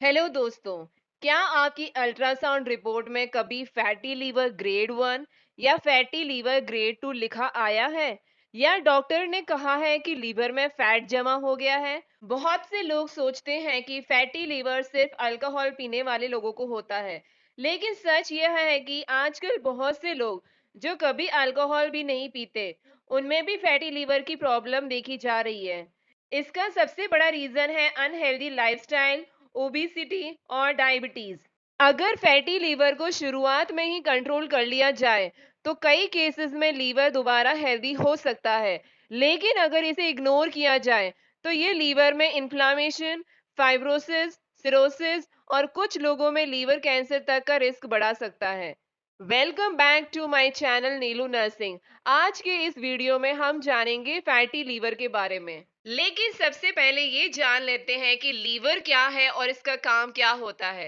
Hello दोस्तों। क्या आपकी अल्ट्रासाउंड रिपोर्ट में कभी फैटी लीवर ग्रेड 1 या फैटी लीवर ग्रेड 2 लिखा आया है, या डॉक्टर ने कहा है कि लीवर में फैट जमा हो गया है? बहुत से लोग सोचते हैं कि फैटी लीवर सिर्फ अल्कोहल पीने वाले लोगों को होता है, लेकिन सच यह है कि आजकल बहुत से लोग जो कभी अल्कोहल भी नहीं पीते, उनमें भी फैटी लीवर की प्रॉब्लम देखी जा रही है। इसका सबसे बड़ा रीजन है अनहेल्दी लाइफस्टाइल, ओबेसिटी और डायबिटीज। अगर फैटी लीवर को शुरुआत में ही कंट्रोल कर लिया जाए तो कई केसेस में लीवर दोबारा हेल्दी हो सकता है, लेकिन अगर इसे इग्नोर किया जाए तो ये लीवर में इन्फ्लामेशन, फाइब्रोसिस, सिरोसिस और कुछ लोगों में लीवर कैंसर तक का रिस्क बढ़ा सकता है। Welcome back to my channel Neelu nursing. आज के इस वीडियो में हम जानेंगे फैटी लीवर के बारे में, लेकिन सबसे पहले ये जान लेते हैं कि लीवर क्या है और इसका काम क्या होता है।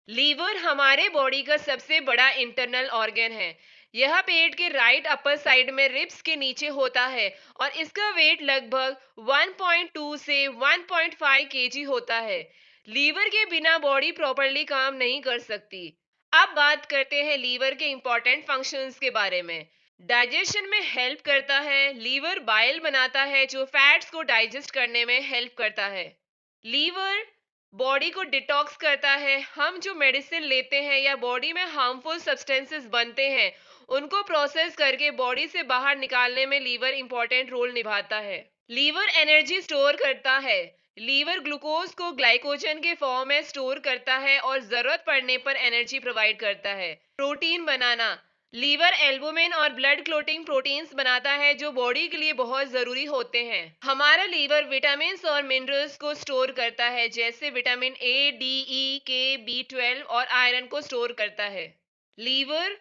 लीवर हमारे बॉडी का सबसे बड़ा इंटरनल ऑर्गन है। यह पेट के राइट अपर साइड में रिब्स के नीचे होता है और इसका वेट लगभग 1.2 से 1.5 केजी होता है। लीवर के बिना बॉडी प्रॉपरली काम नहीं कर सकती। अब बात करते हैं लीवर के इंपॉर्टेंट फंक्शंस के बारे में। डाइजेशन में हेल्प करता है। लीवर बाइल बनाता है जो फैट्स को डाइजेस्ट करने में हेल्प करता है। लीवर बॉडी को डिटॉक्स करता है। हम जो मेडिसिन लेते हैं या बॉडी में हार्मफुल सब्सटेंसेस बनते हैं, उनको प्रोसेस करके बॉडी से बाहर निकालने में लीवर इंपॉर्टेंट रोल निभाता है। लीवर एनर्जी स्टोर करता है। लीवर ग्लूकोज को ग्लाइकोजन के फॉर्म में स्टोर करता है और जरूरत पड़ने पर एनर्जी प्रोवाइड करता है। प्रोटीन बनाना, लीवर एल्बुमिन और ब्लड क्लोटिंग प्रोटीन्स बनाता है जो बॉडी के लिए बहुत जरूरी होते हैं। हमारा लीवर विटामिन और मिनरल्स को स्टोर करता है, जैसे विटामिन ए, डी, ई, के, B12 और आयरन को स्टोर करता है। Liver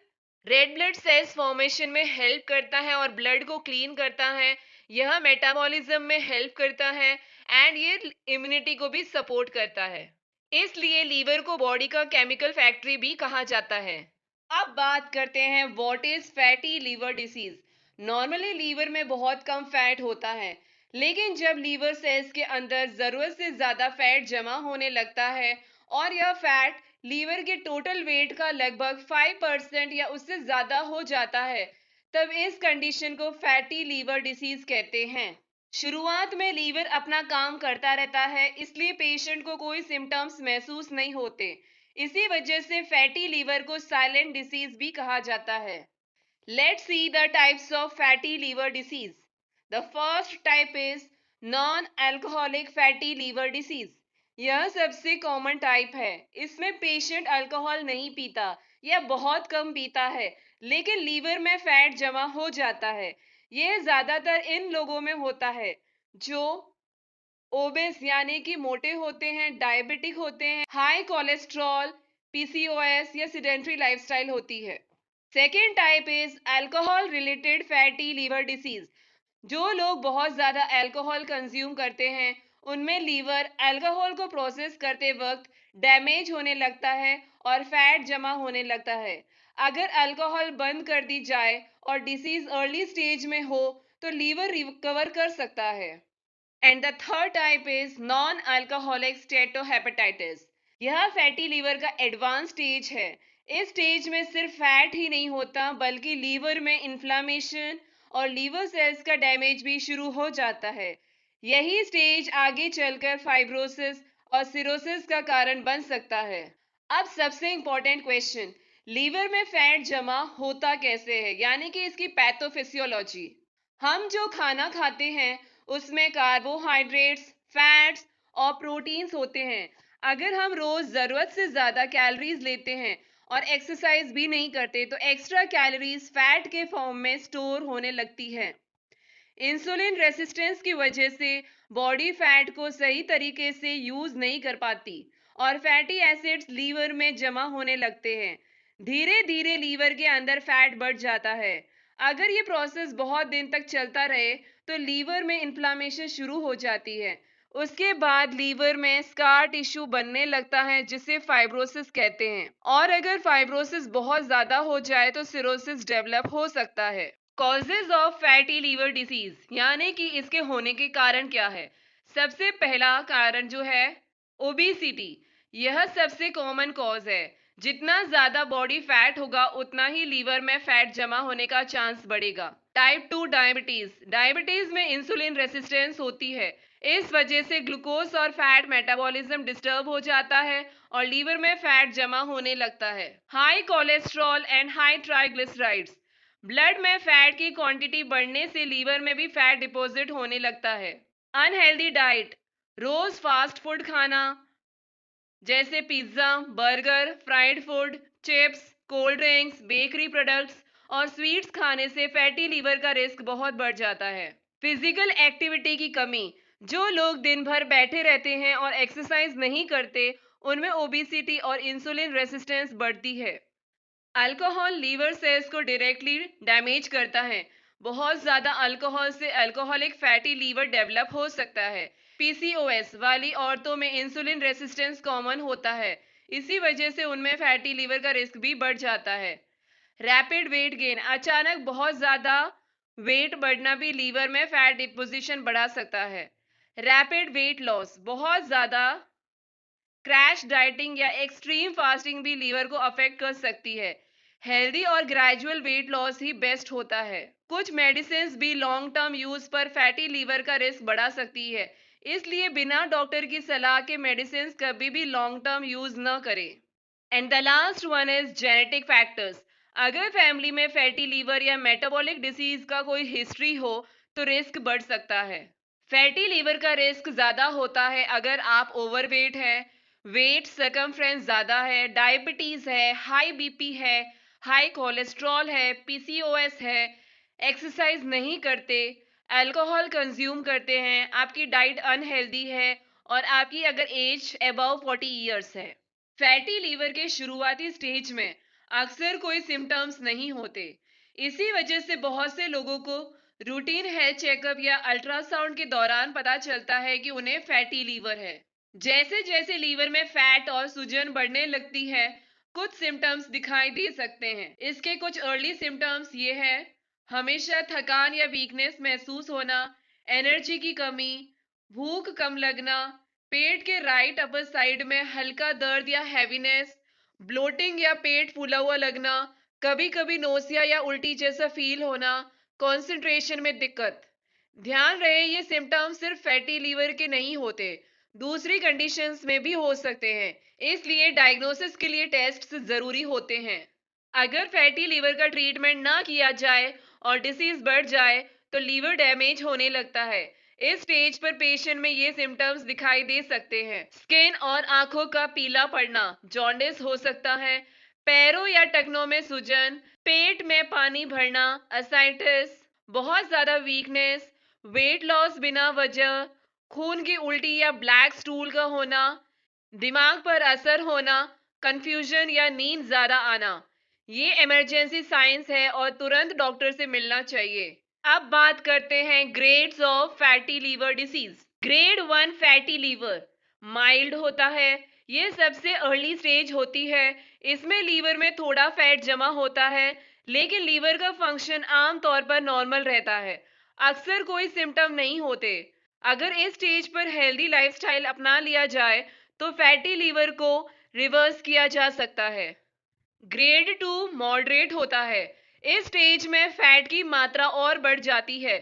red blood cells formation में हेल्प करता है और ब्लड को क्लीन करता है। यह मेटाबॉलिज्म में हेल्प करता है एंड ये इम्यूनिटी को भी सपोर्ट करता है। इसलिए लीवर को बॉडी का केमिकल फैक्ट्री भी कहा जाता है। अब बात करते हैं what is fatty liver disease. Normally liver में बहुत कम फैट होता है, लेकिन जब लीवर सेल्स के अंदर जरूरत से ज्यादा फैट जमा होने लगता है और यह फैट लीवर के टोटल वेट का लगभग 5% या उससे ज्यादा हो जाता है, तब इस कंडीशन को फैटी लीवर डिसीज कहते हैं। शुरुआत में लीवर अपना काम करता रहता है, इसलिए पेशेंट को कोई सिम्टम्स महसूस नहीं होते। इसी वजह से फैटी लीवर को साइलेंट डिसीज भी कहा जाता है। Let's see the types of fatty liver disease. The first type is non alcoholic fatty liver disease. यह सबसे कॉमन टाइप है। इसमें पेशेंट अल्कोहल नहीं पीता या बहुत कम पीता है, लेकिन लीवर में फैट जमा हो जाता है। यह ज्यादातर इन लोगों में होता है जो ओबेस यानी कि मोटे होते हैं, डायबिटिक होते हैं, हाई कोलेस्ट्रॉल, PCOS या सिडेंट्री लाइफस्टाइल होती है। Second type is alcohol related fatty liver disease. जो लोग बहुत ज्यादा अल्कोहल कंज्यूम करते हैं, उनमें लीवर अल्कोहल को प्रोसेस करते वक्त डैमेज होने लगता है और फैट जमा होने लगता है। अगर अल्कोहल बंद कर दी जाए और डिसीज अर्ली स्टेज में हो तो लीवर रिकवर कर सकता है। And the third type is non alcoholic steatohepatitis. यह फैटी लीवर का एडवांस स्टेज है। इस स्टेज में सिर्फ फैट ही नहीं होता, बल्कि लीवर में इन्फ्लामेशन और लीवर सेल्स का डैमेज भी शुरू हो जाता है। यही स्टेज आगे चलकर फाइब्रोसिस और सिरोसिस का कारण बन सकता है। अब सबसे इंपॉर्टेंट क्वेश्चन, लीवर में फैट जमा होता कैसे है, यानी कि इसकी पैथोफिजियोलॉजी। हम जो खाना खाते हैं उसमें कार्बोहाइड्रेट्स, फैट्स और प्रोटीन्स होते हैं। अगर हम रोज जरूरत से ज्यादा कैलोरीज लेते हैं और एक्सरसाइज भी नहीं करते तो एक्स्ट्रा कैलोरीज फैट के फॉर्म में स्टोर होने लगती है। इंसुलिन रेसिस्टेंस की वजह से बॉडी फैट को सही तरीके से यूज नहीं कर पाती और फैटी एसिड्स लीवर में जमा होने लगते हैं। धीरे धीरे लीवर के अंदर फैट बढ़ जाता है। अगर ये प्रोसेस बहुत दिन तक चलता रहे तो लीवर में इन्फ्लामेशन शुरू हो जाती है। उसके बाद लीवर में स्कार टिश्यू बनने लगता है जिसे फाइब्रोसिस कहते हैं, और अगर फाइब्रोसिस बहुत ज्यादा हो जाए तो सिरोसिस डेवलप हो सकता है। Causes of fatty liver disease, यानी कि इसके होने के कारण क्या है। सबसे पहला कारण जो है ओबेसिटी, यह सबसे कॉमन कॉज है। जितना ज्यादा बॉडी फैट होगा उतना ही लीवर में फैट जमा होने का चांस बढ़ेगा। Type 2 diabetes. डायबिटीज में इंसुलिन रेसिस्टेंस होती है। इस वजह से ग्लूकोज और फैट मेटाबॉलिज्म डिस्टर्ब हो जाता है और लीवर में फैट जमा होने लगता है। High cholesterol and high triglycerides. Blood में फैट की क्वांटिटी बढ़ने से लीवर में भी फैट डिपॉजिट होने लगता है। Unhealthy diet. रोज फास्ट फूड खाना जैसे pizza, burger, fried food, chips, cold drinks, bakery products और स्वीट्स खाने से फैटी लीवर का रिस्क बहुत बढ़ जाता है। फिजिकल एक्टिविटी की कमी। जो लोग दिन भर बैठे रहते हैं और एक्सरसाइज नहीं करते, उनमें ओबेसिटी और इंसुलिन रेसिस्टेंस बढ़ती है। अल्कोहल लीवर सेल्स को डायरेक्टली डैमेज करता है। बहुत ज्यादा अल्कोहल से अल्कोहलिक फैटी लीवर डेवलप हो सकता है। पीसीओएस वाली औरतों में इंसुलिन रेसिस्टेंस कॉमन होता है। इसी वजह से उनमें फैटी लीवर का रिस्क भी बढ़ जाता है। Rapid weight gain. अचानक बहुत ज्यादा वेट बढ़ना भी लीवर में फैट डिपोजिशन बढ़ा सकता है। Rapid weight loss. बहुत ज्यादा क्रैश डाइटिंग या एक्सट्रीम फास्टिंग भी लीवर को अफेक्ट कर सकती है। हेल्दी और ग्रेजुअल वेट लॉस ही बेस्ट होता है। कुछ मेडिसिन भी लॉन्ग टर्म यूज पर फैटी लीवर का रिस्क बढ़ा सकती है, इसलिए बिना डॉक्टर की सलाह के मेडिसिन कभी भी लॉन्ग टर्म यूज न करें। And the last one is genetic factors. अगर फैमिली में फैटी लीवर या मेटाबॉलिक डिसीज का कोई हिस्ट्री हो तो रिस्क बढ़ सकता है। फैटी लीवर का रिस्क ज्यादा होता है अगर आप ओवरवेट हैं, वेट सरकमफ्रेंस ज्यादा है, डायबिटीज है, हाई बीपी है, हाई कोलेस्ट्रॉल है, पीसीओएस है, एक्सरसाइज नहीं करते, अल्कोहल कंज्यूम करते हैं, आपकी डाइट अनहेल्दी है और आपकी अगर एज अबव 40 ईयर्स है। फैटी लीवर के शुरुआती स्टेज में अक्सर कोई सिम्टम्स नहीं होते। इसी वजह से बहुत से लोगों को रूटीन हेल्थ चेकअप या अल्ट्रासाउंड के दौरान पता चलता है कि उन्हें फैटी लीवर है। जैसे जैसे लीवर में फैट और सूजन बढ़ने लगती है, कुछ सिम्टम्स दिखाई दे सकते हैं। इसके कुछ अर्ली सिम्टम्स ये है: हमेशा थकान या वीकनेस महसूस होना, एनर्जी की कमी, भूख कम लगना, पेट के राइट अपर साइड में हल्का दर्द या हैवीनेस, ब्लोटिंग या पेट फूला हुआ लगना, कभी कभी नोसिया या उल्टी जैसा फील होना, कंसंट्रेशन में दिक्कत। ध्यान रहे ये सिम्टम्स सिर्फ फैटी लीवर के नहीं होते, दूसरी कंडीशंस में भी हो सकते हैं, इसलिए डायग्नोसिस के लिए टेस्ट जरूरी होते हैं। अगर फैटी लीवर का ट्रीटमेंट ना किया जाए और डिसीज बढ़ जाए तो लीवर डैमेज होने लगता है। इस स्टेज पर पेशेंट में ये सिम्टम्स दिखाई दे सकते हैं: स्किन और आंखों का पीला पड़ना, जॉन्डिस हो सकता है, पैरों या टखनों में सूजन, पेट में पानी भरना, असाइटिस, बहुत ज्यादा वीकनेस, वेट लॉस बिना वजह, खून की उल्टी या ब्लैक स्टूल का होना, दिमाग पर असर होना, कंफ्यूजन या नींद ज्यादा आना। ये इमरजेंसी साइंस है और तुरंत डॉक्टर से मिलना चाहिए। अब बात करते हैं grades of fatty liver disease. Grade 1 fatty liver mild होता है। ये सबसे अर्ली स्टेज होती है। इसमें लीवर में थोड़ा फैट जमा होता है, लेकिन लीवर का फंक्शन आमतौर पर नॉर्मल रहता है। अक्सर कोई सिम्टम नहीं होते। अगर इस स्टेज पर हेल्दी लाइफस्टाइल अपना लिया जाए तो फैटी लीवर को रिवर्स किया जा सकता है। ग्रेड 2 मॉडरेट होता है। इस स्टेज में फैट की मात्रा और बढ़ जाती है।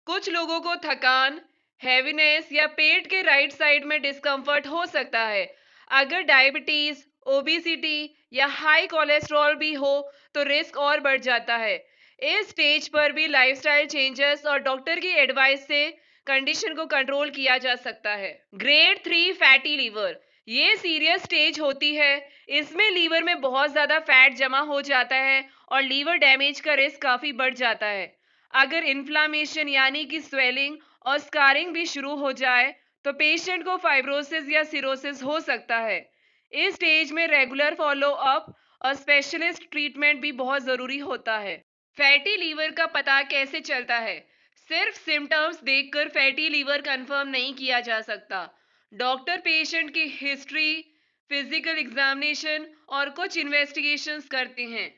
कुछ लोगों को थकान, हैवीनेस या पेट के राइट साइड में डिस्कम्फर्ट हो सकता है। अगर डायबिटीज, ओबेसिटी या हाई कोलेस्ट्रॉल भी हो तो रिस्क और बढ़ जाता है। इस स्टेज पर भी लाइफस्टाइल चेंजेस और डॉक्टर की एडवाइस से कंडीशन को कंट्रोल किया जा सकता है। ग्रेड 3 फैटी लीवर ये सीरियस स्टेज होती है। इसमें लीवर में बहुत ज्यादा फैट जमा हो जाता है और लीवर डैमेज का रिस्क काफी बढ़ जाता है। अगर इन्फ्लामेशन यानी कि स्वेलिंग और स्कारिंग भी शुरू हो जाए तो पेशेंट को फाइब्रोसिस या सिरोसिस हो सकता है। इस स्टेज में रेगुलर फॉलो अप और स्पेशलिस्ट ट्रीटमेंट भी बहुत जरूरी होता है। फैटी लीवर का पता कैसे चलता है? सिर्फ सिम्टम्स देखकर फैटी लीवर कंफर्म नहीं किया जा सकता। डॉक्टर पेशेंट की हिस्ट्री, फिजिकल एग्जामिनेशन और कुछ इन्वेस्टिगेशंस करते हैं।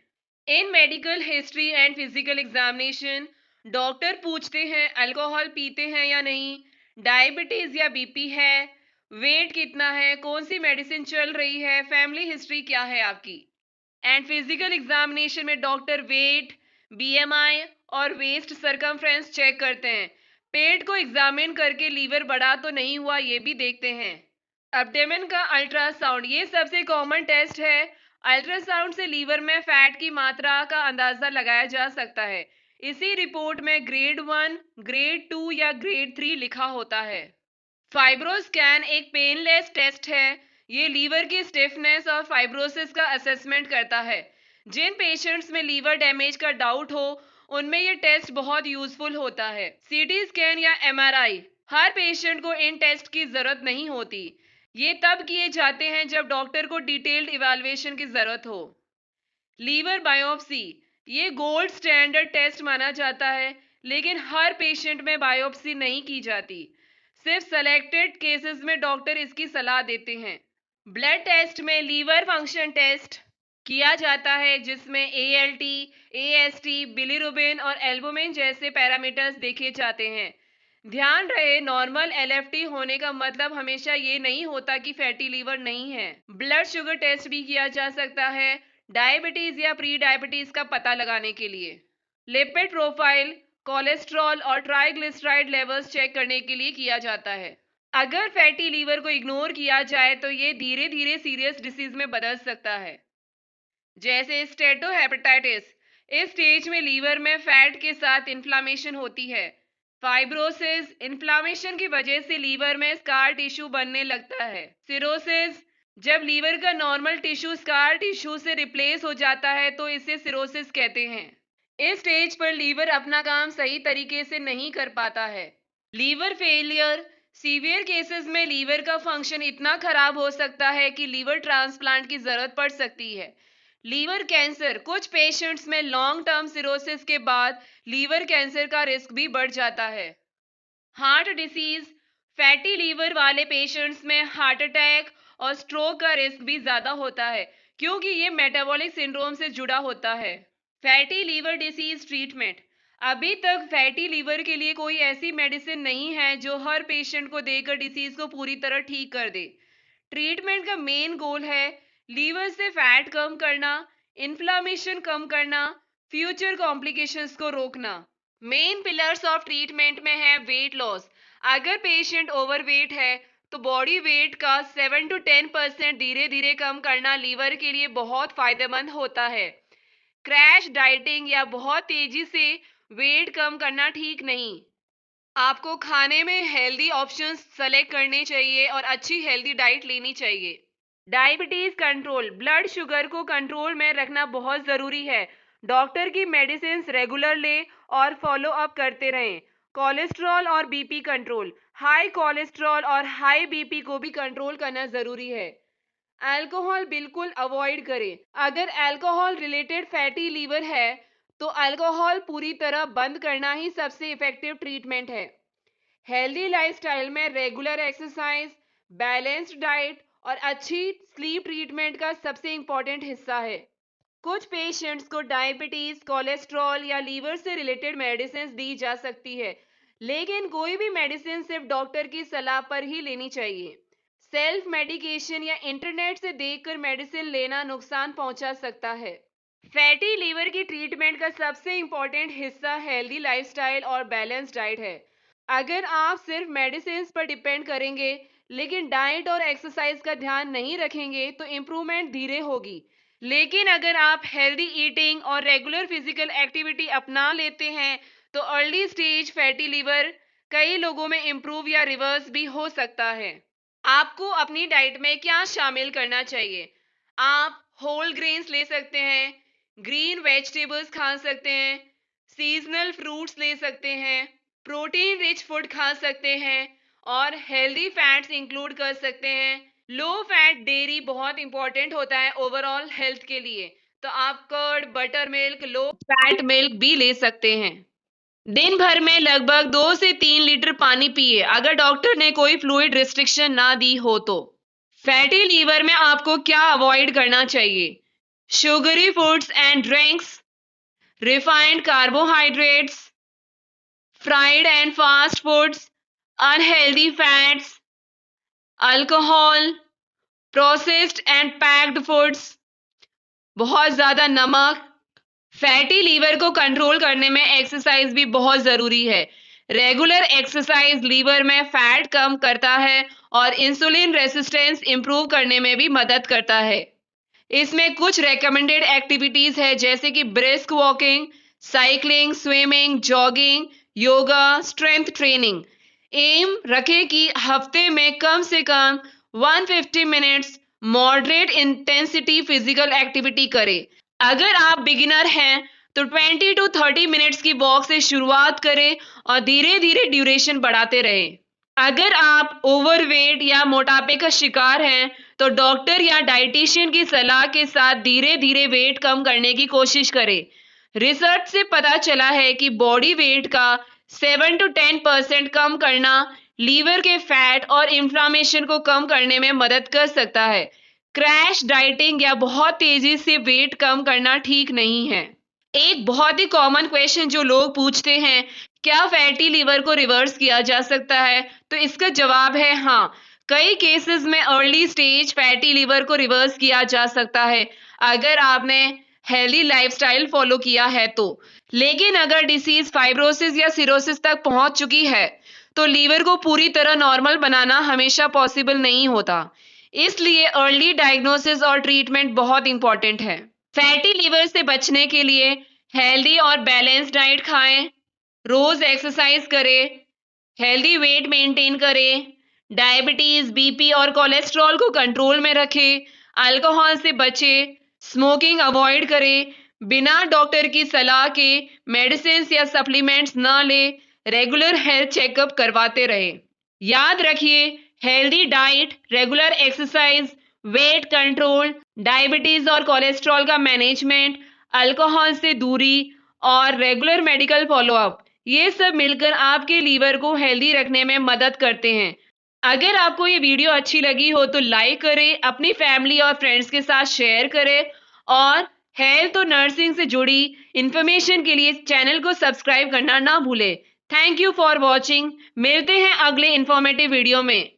इन medical history and physical examination doctor पूछते हैं अल्कोहल पीते हैं या नहीं, डायबिटीज या बीपी है, वेट कितना है, कौन सी मेडिसिन चल रही है, फैमिली हिस्ट्री क्या है आपकी। एंड फिजिकल एग्जामिनेशन में डॉक्टर वेट, बीएमआई और वेस्ट सरकमफ्रेंस चेक करते हैं। पेट को एग्जामिन करके लीवर बड़ा तो नहीं हुआ ये भी देखते हैं। एब्डोमेन का अल्ट्रासाउंड ये सबसे कॉमन टेस्ट है। अल्ट्रासाउंड से लीवर में फैट की मात्रा का अंदाजा लगाया जा सकता है। इसी रिपोर्ट में ग्रेड 1, ग्रेड 2 या ग्रेड 3 लिखा होता है। फाइब्रोस्कैन एक पेनलेस टेस्ट है। ये लीवर की स्टिफनेस और फाइब्रोसिस का असेसमेंट करता है। जिन पेशेंट्स में लीवर डैमेज का डाउट हो उनमें ये टेस्ट बहुत यूजफुल होता है। सीटी स्कैन या एमआरआई हर पेशेंट को इन टेस्ट की जरूरत नहीं होती। ये तब किए जाते हैं जब डॉक्टर को डिटेल्ड इवैल्यूएशन की जरूरत हो। लीवर बायोप्सी ये गोल्ड स्टैंडर्ड टेस्ट माना जाता है, लेकिन हर पेशेंट में बायोप्सी नहीं की जाती। सिर्फ सेलेक्टेड केसेस में डॉक्टर इसकी सलाह देते हैं। ब्लड टेस्ट में लीवर फंक्शन टेस्ट किया जाता है, जिसमें एएलटी, एएसटी, बिलिरुबिन और एल्बुमिन जैसे पैरामीटर्स देखे जाते हैं। ध्यान रहे, नॉर्मल एलएफटी होने का मतलब हमेशा ये नहीं होता कि फैटी लीवर नहीं है। ब्लड शुगर टेस्ट भी किया जा सकता है, डायबिटीज या प्री डायबिटीज का पता लगाने के लिए। लिपिड प्रोफाइल, कोलेस्ट्रॉल और ट्राइग्लिसराइड लेवल्स चेक करने के लिए किया जाता है। अगर फैटी लीवर को इग्नोर किया जाए तो ये धीरे धीरे सीरियस डिसीज में बदल सकता है, जैसे स्टेटोहेपेटाइटिस। इस स्टेज में लीवर में फैट के साथ इन्फ्लामेशन होती है। फाइब्रोसिस, इन्फ्लामेशन की वजह से लीवर में स्कार टिश्यू बनने लगता है। सिरोसिस, जब लीवर का नॉर्मल टिश्यू स्कार टिश्यू से रिप्लेस हो जाता है तो इसे सिरोसिस कहते हैं। इस स्टेज पर लीवर अपना काम सही तरीके से नहीं कर पाता है। लीवर फेलियर, सीवियर केसेस में लीवर का फंक्शन इतना खराब हो सकता है कि लीवर ट्रांसप्लांट की जरूरत पड़ सकती है। लीवर कैंसर, कुछ पेशेंट्स में लॉन्ग टर्म सिरोसिस के बाद लीवर कैंसर का रिस्क भी बढ़ जाता है। हार्ट डिसीज, फैटी लीवर वाले पेशेंट्स में हार्ट अटैक और स्ट्रोक का रिस्क भी ज्यादा होता है, क्योंकि ये मेटाबॉलिक सिंड्रोम से जुड़ा होता है। फैटी लीवर डिसीज ट्रीटमेंट, अभी तक फैटी लीवर के लिए कोई ऐसी मेडिसिन नहीं है जो हर पेशेंट को देकर डिसीज को पूरी तरह ठीक कर दे। ट्रीटमेंट का मेन गोल है लीवर से फैट कम करना, इन्फ्लामेशन कम करना, फ्यूचर कॉम्प्लिकेशंस को रोकना। मेन पिलर्स ऑफ ट्रीटमेंट में है वेट लॉस। अगर पेशेंट ओवरवेट है तो बॉडी वेट का 7 to 10% धीरे धीरे कम करना लीवर के लिए बहुत फायदेमंद होता है। क्रैश डाइटिंग या बहुत तेजी से वेट कम करना ठीक नहीं। आपको खाने में हेल्दी ऑप्शंस सेलेक्ट करने चाहिए और अच्छी हेल्दी डाइट लेनी चाहिए। डायबिटीज कंट्रोल, ब्लड शुगर को कंट्रोल में रखना बहुत जरूरी है। डॉक्टर की मेडिसिन रेगुलर ले और फॉलो अप करते रहें। कोलेस्ट्रॉल और बीपी कंट्रोल, हाई कोलेस्ट्रॉल और हाई बीपी को भी कंट्रोल करना जरूरी है। अल्कोहल बिल्कुल अवॉइड करें। अगर अल्कोहल रिलेटेड फैटी लीवर है तो अल्कोहल पूरी तरह बंद करना ही सबसे इफेक्टिव ट्रीटमेंट है। हेल्दी लाइफस्टाइल में रेगुलर एक्सरसाइज, बैलेंस्ड डाइट और अच्छी स्लीप ट्रीटमेंट का सबसे इंपॉर्टेंट हिस्सा है। कुछ पेशेंट्स को डायबिटीज, कोलेस्ट्रॉल या लीवर से रिलेटेड मेडिसिन दी जा सकती है, लेकिन कोई भी मेडिसिन सिर्फ डॉक्टर की सलाह पर ही लेनी चाहिए। सेल्फ मेडिकेशन या इंटरनेट से देखकर मेडिसिन लेना नुकसान पहुंचा सकता है। फैटी लीवर की ट्रीटमेंट का सबसे इंपॉर्टेंट हिस्सा हेल्दी लाइफस्टाइल और बैलेंस डाइट है। अगर आप सिर्फ मेडिसिन पर डिपेंड करेंगे लेकिन डाइट और एक्सरसाइज का ध्यान नहीं रखेंगे तो इम्प्रूवमेंट धीरे होगी। लेकिन अगर आप हेल्दी ईटिंग और रेगुलर फिजिकल एक्टिविटी अपना लेते हैं तो अर्ली स्टेज फैटी लीवर कई लोगों में इम्प्रूव या रिवर्स भी हो सकता है। आपको अपनी डाइट में क्या शामिल करना चाहिए? आप होल ग्रेन्स ले सकते हैं, ग्रीन वेजिटेबल्स खा सकते हैं, सीजनल फ्रूट्स ले सकते हैं, प्रोटीन रिच फूड खा सकते हैं और हेल्दी फैट्स इंक्लूड कर सकते हैं। लो फैट डेयरी बहुत इंपॉर्टेंट होता है ओवरऑल हेल्थ के लिए, तो आप curd, buttermilk, low fat milk भी ले सकते हैं। दिन भर में लगभग 2 से 3 लीटर पानी पिए अगर डॉक्टर ने कोई फ्लूइड रिस्ट्रिक्शन ना दी हो तो। फैटी लीवर में आपको क्या अवॉइड करना चाहिए? Sugary foods and drinks, refined carbohydrates, fried and fast foods, unhealthy fats, alcohol, processed and packed foods, बहुत ज़्यादा नमक। फैटी लीवर को कंट्रोल करने में एक्सरसाइज भी बहुत ज़रूरी है। रेगुलर एक्सरसाइज लीवर में फैट कम करता है और इंसुलिन रेसिस्टेंस इंप्रूव करने में भी मदद करता है। इसमें कुछ रेकमेंडेड एक्टिविटीज है जैसे कि brisk walking, cycling, swimming, jogging, yoga, strength training. Aim रखें कि हफ्ते में कम से कम 150 minutes moderate intensity physical activity करें। अगर आप बिगिनर हैं तो 20 टू 30 मिनट्स की वॉक से शुरुआत करें और धीरे धीरे ड्यूरेशन बढ़ाते रहें। अगर आप ओवरवेट या मोटापे का शिकार हैं तो डॉक्टर या डाइटिशियन की सलाह के साथ धीरे धीरे वेट कम करने की कोशिश करें। रिसर्च से पता चला है कि बॉडी वेट का 7 to 10% कम करना लीवर के फैट और इन्फ्लामेशन को कम करने में मदद कर सकता है। क्रैश डाइटिंग या बहुत तेजी से वेट कम करना ठीक नहीं है। एक बहुत ही कॉमन क्वेश्चन जो लोग पूछते हैं, क्या फैटी लीवर को रिवर्स किया जा सकता है? तो इसका जवाब है हाँ। कई केसेस में अर्ली स्टेज फैटी लीवर को रिवर्स किया जा सकता है अगर आपने हेल्दी लाइफस्टाइल फॉलो किया है तो। लेकिन अगर डिसीज फाइब्रोसिस या सिरोसिस तक पहुंच चुकी है तो लीवर को पूरी तरह नॉर्मल बनाना हमेशा पॉसिबल नहीं होता। इसलिए अर्ली डायग्नोसिस और ट्रीटमेंट बहुत इंपॉर्टेंट है। फैटी लीवर से बचने के लिए हेल्दी और बैलेंस डाइट खाएं, रोज एक्सरसाइज करें, हेल्दी वेट मेंटेन करें, डायबिटीज, बीपी और कोलेस्ट्रॉल को कंट्रोल में रखें, अल्कोहल से बचें, स्मोकिंग अवॉइड करें, बिना डॉक्टर की सलाह के मेडिसिन या सप्लीमेंट्स न लें, रेगुलर हेल्थ चेकअप करवाते रहें। याद रखिए, healthy diet, regular exercise, weight control, diabetes और कोलेस्ट्रॉल का मैनेजमेंट, अल्कोहल से दूरी और रेगुलर मेडिकल फॉलोअप, ये सब मिलकर आपके लीवर को हेल्दी रखने में मदद करते हैं। अगर आपको ये वीडियो अच्छी लगी हो तो लाइक करें, अपनी फैमिली और फ्रेंड्स के साथ शेयर करें और हेल्थ और नर्सिंग से जुड़ी इंफॉर्मेशन के लिए चैनल को सब्सक्राइब करना ना भूलें। Thank you for watching. मिलते हैं अगले इंफॉर्मेटिव वीडियो में।